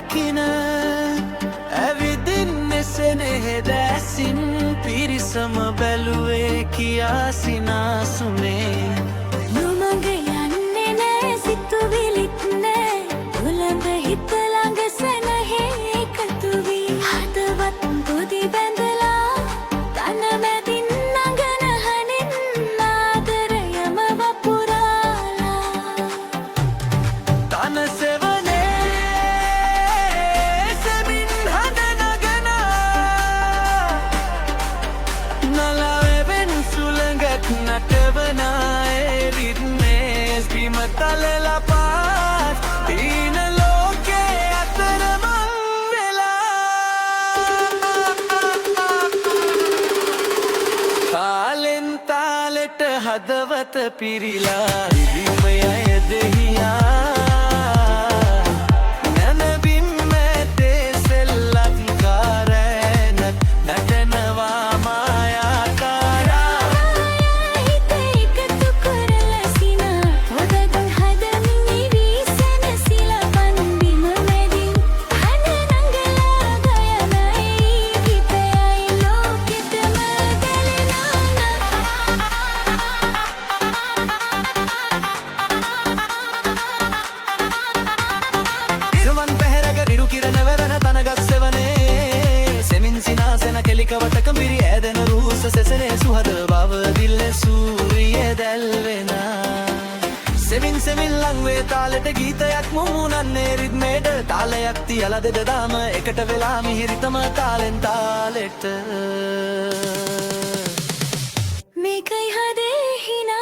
දකින ඇවිදින්නේ සෙනෙහෙ දැසින් පිරිසම බැලුවේ කියා සිනාසුනේ නුමග යන්නේ නෑ සිතුවිලිත් නෑ උලඟ හිත ළඟ සෙනෙහෙ එකතු වී හදවත් පොදි බැඳලා තන මැදින් නගන හනින් ආදරයම වපුරාලා තන සෙවනේ සෙමින් හඳ නගනා නලවෙන් සුළඟක් නටවනා ඒ රිද්මේ බිම තලලා පාත් තීන ලෝකේ අතරමං වෙලා තාලෙන් තාලෙට හදවත පිරිලා රිද්මය දෙහියා නැනබිම් මැදේ සෙල්ලක්කාරෑනක් නටනවා මායාකාරා හිතේ එකතු කරලා සිනා පොදගන් හදමින් ඉවී සැනසිලා පන්බිම මැදින් හන නංගලා ගයනයි හිතයයි ලෝකෙටම ඉරුවන් පැහැරක රිරු කිරණ වැවෙන තනගත් සෙවනේ සෙමින් සිනාසෙන කෙලිකවටක මිරි ඇදෙන රූස සෙසනේ සුහද බව දිල්ල සූරිය දැල්වෙනා සෙමින් සෙමින් ලංවේ තාලෙට ගීතයක් මුමුණන්නේ රිද්මේට තාලයක් තියලා දෙදදාම එකට වෙලා මිහිරිතම තාලෙන් තාලෙට මේකයි හදේ හිනා